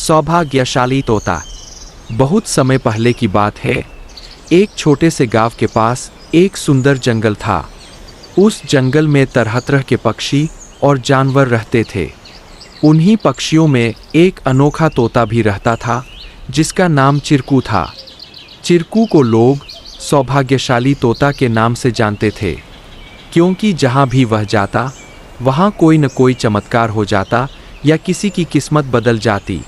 सौभाग्यशाली तोता। बहुत समय पहले की बात है। एक छोटे से गांव के पास एक सुंदर जंगल था। उस जंगल में तरह तरह के पक्षी और जानवर रहते थे। उन्हीं पक्षियों में एक अनोखा तोता भी रहता था जिसका नाम चिरकू था। चिरकू को लोग सौभाग्यशाली तोता के नाम से जानते थे, क्योंकि जहाँ भी वह जाता वहाँ कोई न कोई चमत्कार हो जाता या किसी की किस्मत बदल जाती।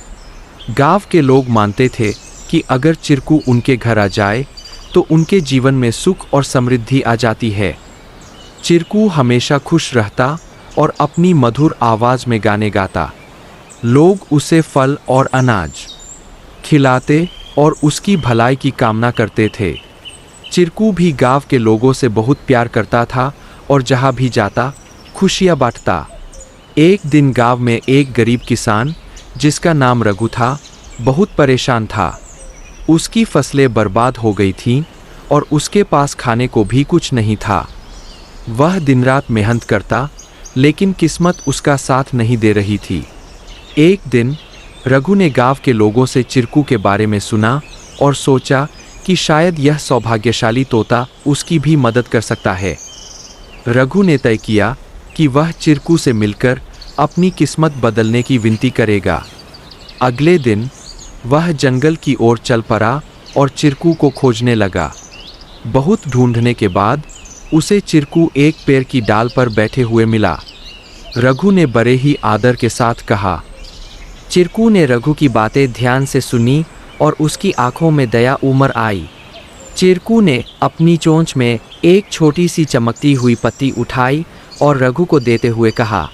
गांव के लोग मानते थे कि अगर चिरकू उनके घर आ जाए तो उनके जीवन में सुख और समृद्धि आ जाती है। चिरकू हमेशा खुश रहता और अपनी मधुर आवाज़ में गाने गाता। लोग उसे फल और अनाज खिलाते और उसकी भलाई की कामना करते थे। चिरकू भी गांव के लोगों से बहुत प्यार करता था और जहाँ भी जाता खुशियाँ बांटता। एक दिन गांव में एक गरीब किसान जिसका नाम रघु था बहुत परेशान था। उसकी फसलें बर्बाद हो गई थीं और उसके पास खाने को भी कुछ नहीं था। वह दिन रात मेहनत करता, लेकिन किस्मत उसका साथ नहीं दे रही थी। एक दिन रघु ने गांव के लोगों से चिरकू के बारे में सुना और सोचा कि शायद यह सौभाग्यशाली तोता उसकी भी मदद कर सकता है। रघु ने तय किया कि वह चिरकू से मिलकर अपनी किस्मत बदलने की विनती करेगा। अगले दिन वह जंगल की ओर चल पड़ा और चिरकू को खोजने लगा। बहुत ढूंढने के बाद उसे चिरकू एक पेड़ की डाल पर बैठे हुए मिला। रघु ने बड़े ही आदर के साथ कहा। चिरकू ने रघु की बातें ध्यान से सुनी और उसकी आंखों में दया उमड़ आई। चिरकू ने अपनी चोंच में एक छोटी सी चमकती हुई पत्ती उठाई और रघु को देते हुए कहा,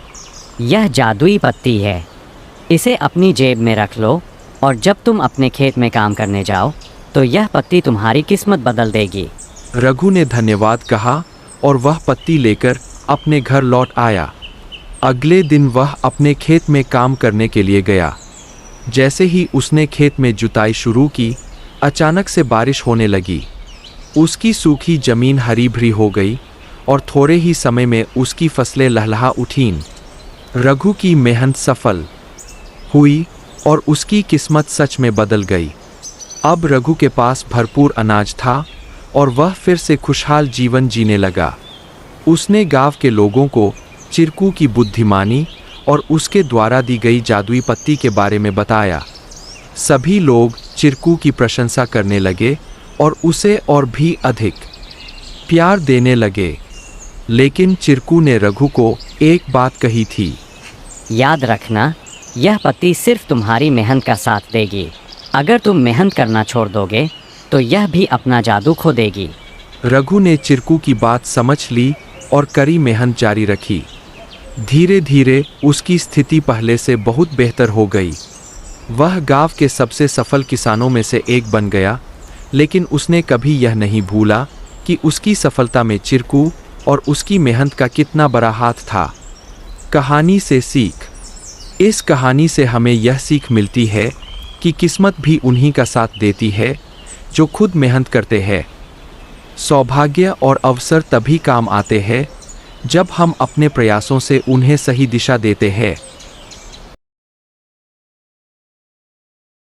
यह जादुई पत्ती है, इसे अपनी जेब में रख लो और जब तुम अपने खेत में काम करने जाओ तो यह पत्ती तुम्हारी किस्मत बदल देगी। रघु ने धन्यवाद कहा और वह पत्ती लेकर अपने घर लौट आया। अगले दिन वह अपने खेत में काम करने के लिए गया। जैसे ही उसने खेत में जुताई शुरू की, अचानक से बारिश होने लगी। उसकी सूखी जमीन हरी भरी हो गई और थोड़े ही समय में उसकी फसलें लहलहा उठीं। रघु की मेहनत सफल हुई और उसकी किस्मत सच में बदल गई। अब रघु के पास भरपूर अनाज था और वह फिर से खुशहाल जीवन जीने लगा। उसने गांव के लोगों को चिरकू की बुद्धिमानी और उसके द्वारा दी गई जादुई पत्ती के बारे में बताया। सभी लोग चिरकू की प्रशंसा करने लगे और उसे और भी अधिक प्यार देने लगे। लेकिन चिरकू ने रघु को एक बात कही थी, याद रखना, यह पत्ती सिर्फ तुम्हारी मेहनत का साथ देगी। अगर तुम मेहनत करना छोड़ दोगे तो यह भी अपना जादू खो देगी। रघु ने चिरकू की बात समझ ली और कड़ी मेहनत जारी रखी। धीरे धीरे उसकी स्थिति पहले से बहुत बेहतर हो गई। वह गांव के सबसे सफल किसानों में से एक बन गया। लेकिन उसने कभी यह नहीं भूला कि उसकी सफलता में चिरकू और उसकी मेहनत का कितना बड़ा हाथ था। कहानी से सीख। इस कहानी से हमें यह सीख मिलती है कि किस्मत भी उन्हीं का साथ देती है जो खुद मेहनत करते हैं। सौभाग्य और अवसर तभी काम आते हैं जब हम अपने प्रयासों से उन्हें सही दिशा देते हैं।